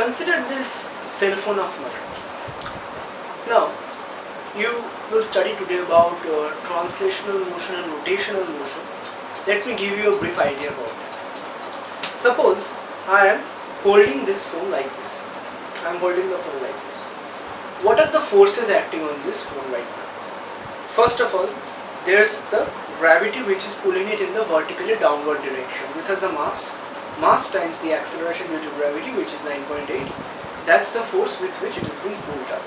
Consider this cell phone of mine. Now, you will study today about translational motion and rotational motion. Let me give you a brief idea about that. Suppose I am holding this phone like this. I am holding the phone like this. What are the forces acting on this phone right now? First of all, there's the gravity which is pulling it in the vertically downward direction. This has a mass times the acceleration due to gravity, which is 9.8. That's the force with which it is being pulled up.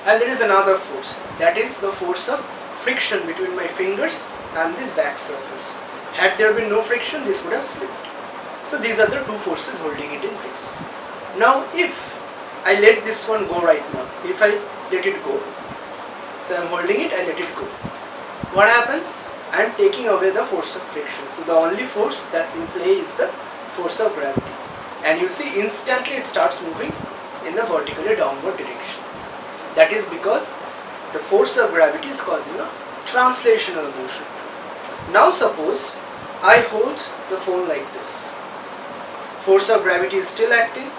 And there is another force, that is the force of friction between my fingers and this back surface. Had there been no friction, this would have slipped. So these are the two forces holding it in place. Now if I let this one go right now, if I let it go, so I am holding it, I let it go. What happens? I am taking away the force of friction. So the only force that's in play is the force of gravity. And you see instantly it starts moving in the vertically downward direction. That is because the force of gravity is causing a translational motion. Now suppose I hold the phone like this. Force of gravity is still acting.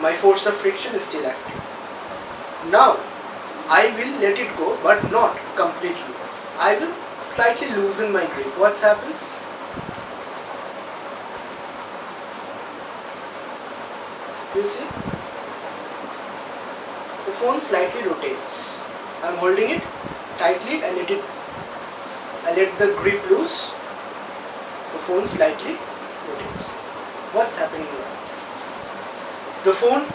My force of friction is still acting. Now I will let it go, but not completely. I will slightly loosen my grip. What happens? You see? The phone slightly rotates. I am holding it tightly. I let the grip loose. The phone slightly rotates. What's happening here? The phone,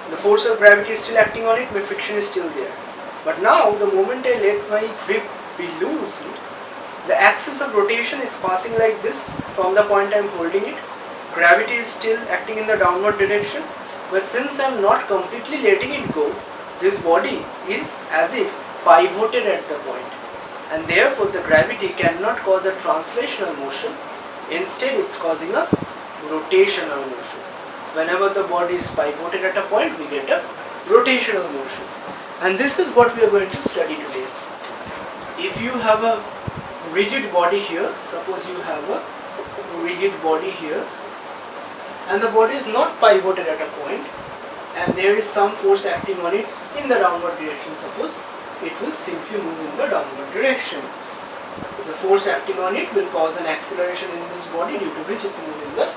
the force of gravity is still acting on it. My friction is still there. But now, the moment I let my grip be loosened, the axis of rotation is passing like this from the point I am holding it. Gravity is still acting in the downward direction. But since I am not completely letting it go, this body is as if pivoted at the point, and therefore the gravity cannot cause a translational motion. Instead, it's causing a rotational motion. Whenever the body is pivoted at a point, we get a rotational motion. And this is what we are going to study today. If you have a rigid body here, suppose you have a rigid body here, and the body is not pivoted at a point, and there is some force acting on it in the downward direction, suppose it will simply move in the downward direction. The force acting on it will cause an acceleration in this body, due to which it's moving in the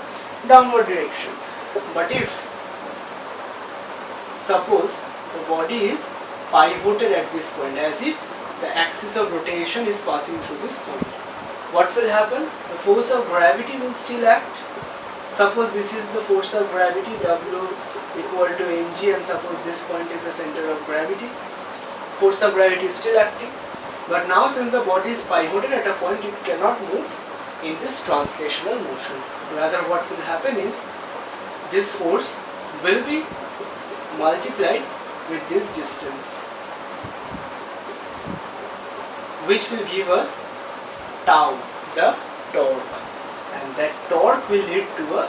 downward direction. But if suppose the body is pivoted at this point, as if the axis of rotation is passing through this point, what will happen? The force of gravity will still act. Suppose this is the force of gravity, W equal to mg, and suppose this point is the center of gravity. Force of gravity is still acting, but now since the body is pivoted at a point, it cannot move in this translational motion. Rather, what will happen is this force will be multiplied with this distance, which will give us tau, the torque, and that torque will lead to a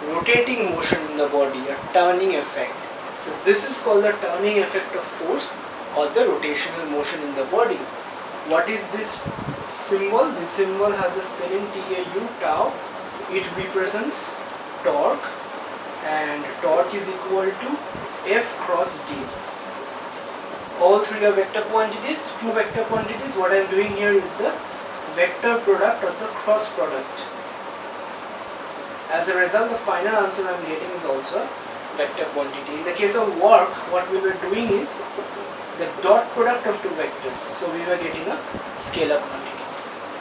rotating motion in the body, a turning effect. So this is called the turning effect of force or the rotational motion in the body. What is this symbol? This symbol has a spelling TAU, tau. It represents torque, and torque is equal to F cross D. All three are vector quantities, two vector quantities. What I am doing here is the vector product or the cross product. As a result, the final answer I am getting is also a vector quantity. In the case of work, what we were doing is the dot product of two vectors. So we were getting a scalar quantity.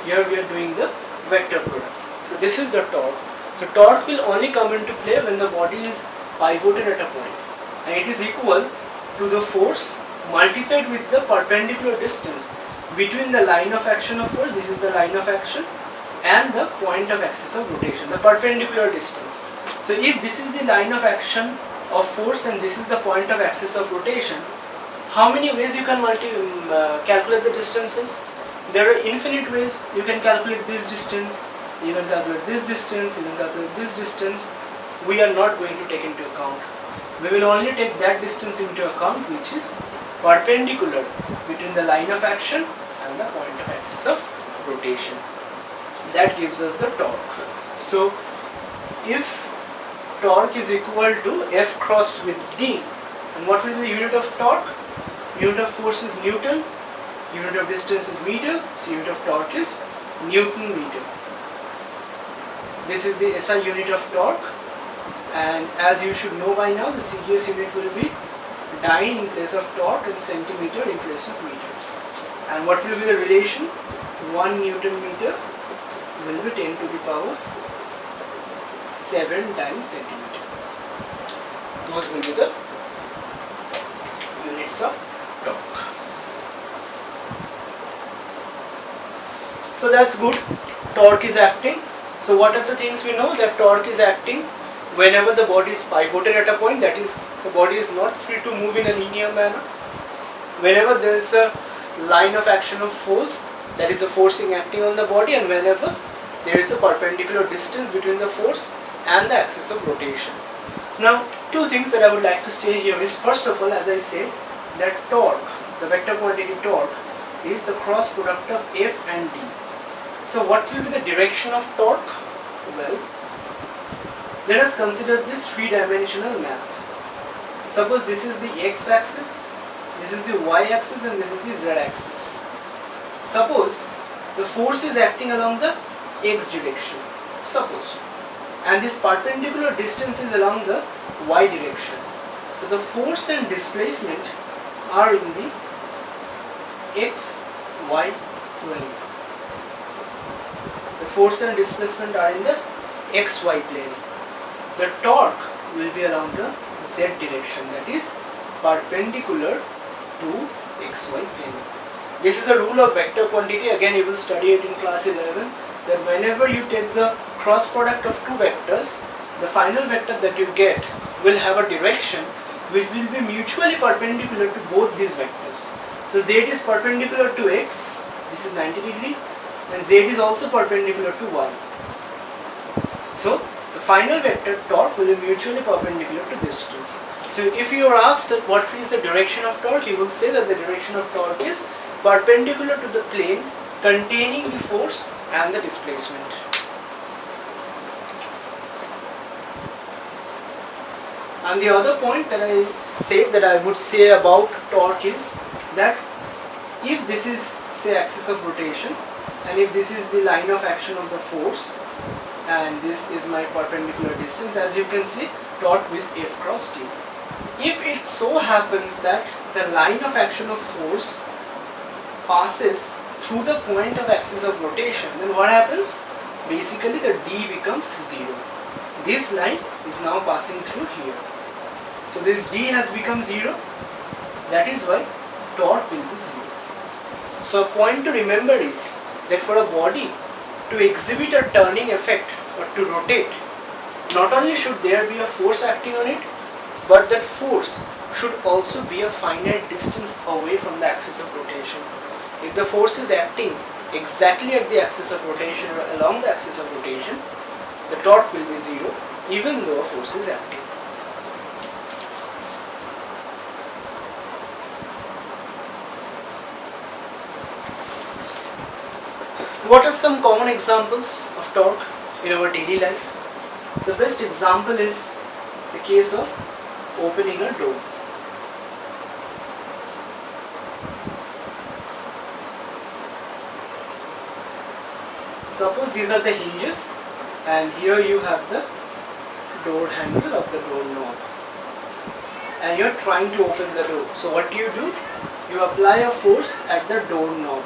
Here we are doing the vector product. So this is the torque. So torque will only come into play when the body is pivoted at a point, and it is equal to the force multiplied with the perpendicular distance between the line of action of force, this is the line of action, and the point of axis of rotation, the perpendicular distance. So if this is the line of action of force and this is the point of axis of rotation, how many ways you can calculate the distances? There are infinite ways. You can calculate this distance, you can calculate this distance, you can calculate this distance. We are not going to take into account. We will only take that distance into account which is perpendicular between the line of action and the point of axis of rotation. That gives us the torque. So if torque is equal to F cross with D. And what will be the unit of torque? Unit of force is Newton, unit of distance is meter, so unit of torque is Newton meter. This is the SI unit of torque, and as you should know by now, the CGS unit will be dyne in place of torque and centimeter in place of meter. And what will be the relation? 1 Newton meter will be 10 to the power 7 dyne centimeter. Those will be the units of torque. So that's good. Torque is acting. So what are the things we know? That torque is acting whenever the body is pivoted at a point, that is, the body is not free to move in a linear manner. Whenever there is a line of action of force, that is a forcing acting on the body, and whenever there is a perpendicular distance between the force and the axis of rotation. Now, two things that I would like to say here is, first of all, as I said, that torque, the vector quantity torque, is the cross product of F and D. So what will be the direction of torque? Well, let us consider this three-dimensional map. Suppose this is the x-axis, this is the y-axis, and this is the z-axis. Suppose the force is acting along the x direction, suppose, and this perpendicular distance is along the y direction. So the force and displacement are in the x, y plane. The force and displacement are in the xy plane. The torque will be along the z direction, that is perpendicular to xy plane. This is a rule of vector quantity. Again, you will study it in class 11, that whenever you take the cross product of two vectors, the final vector that you get will have a direction which will be mutually perpendicular to both these vectors. So z is perpendicular to x, this is 90 degree, and z is also perpendicular to y. So the final vector torque will be mutually perpendicular to this two. So if you are asked that what is the direction of torque, you will say that the direction of torque is perpendicular to the plane containing the force and the displacement. And the other point that I said that I would say about torque is that if this is, say, axis of rotation, and if this is the line of action of the force, and this is my perpendicular distance, as you can see, torque is F cross T. If it so happens that the line of action of force passes through the point of axis of rotation, then what happens? Basically the D becomes 0. This line is now passing through here. So this D has become 0. That is why torque will be 0. So a point to remember is that for a body to exhibit a turning effect or to rotate, not only should there be a force acting on it, but that force should also be a finite distance away from the axis of rotation. If the force is acting exactly at the axis of rotation or along the axis of rotation, the torque will be 0 even though a force is acting. What are some common examples of torque in our daily life? The best example is the case of opening a door. Suppose these are the hinges, and here you have the door handle of the door knob, and you are trying to open the door. So what do? You apply a force at the door knob,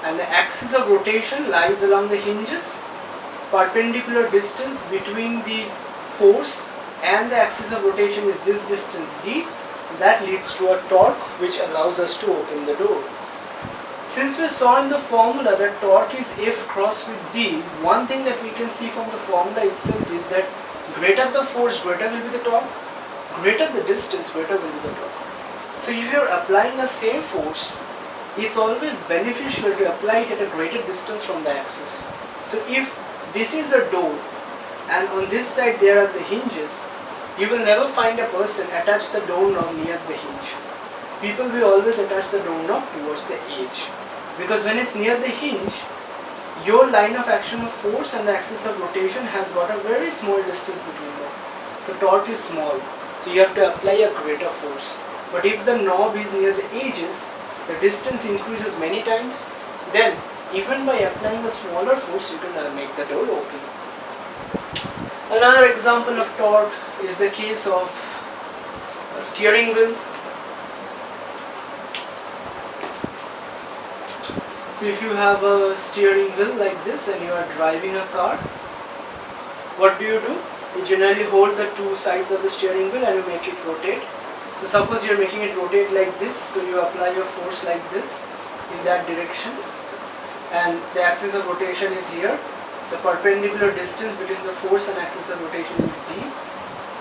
and the axis of rotation lies along the hinges. Perpendicular distance between the force and the axis of rotation is this distance d. That leads to a torque which allows us to open the door. Since we saw in the formula that torque is F cross with D, one thing that we can see from the formula itself is that greater the force, greater will be the torque, greater the distance, greater will be the torque. So if you are applying the same force, it's always beneficial to apply it at a greater distance from the axis. So if this is a door and on this side there are the hinges, you will never find a person attach the doorknob near the hinge. People will always attach the doorknob towards the edge, because when it's near the hinge, your line of action of force and the axis of rotation has got a very small distance between them. so torque is small, so you have to apply a greater force. But if the knob is near the edges, the distance increases many times, then even by applying a smaller force you can make the door open. Another example of torque is the case of a steering wheel. So if you have a steering wheel like this and you are driving a car, what do? You generally hold the two sides of the steering wheel and you make it rotate. So suppose you are making it rotate like this, so you apply your force like this in that direction, and the axis of rotation is here. The perpendicular distance between the force and axis of rotation is d.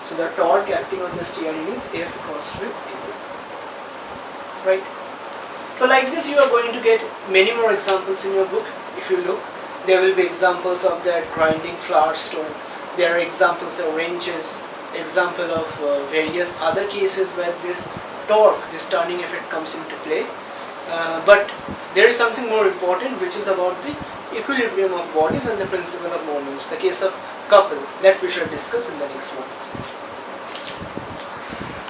So the torque acting on the steering is F crossed with A. Right? So like this you are going to get many more examples in your book. If you look, there will be examples of that grinding flour stone. There are examples of wrenches, example of various other cases where this torque, this turning effect comes into play. But there is something more important, which is about the equilibrium of bodies and the principle of moments, the case of couple, that we shall discuss in the next one.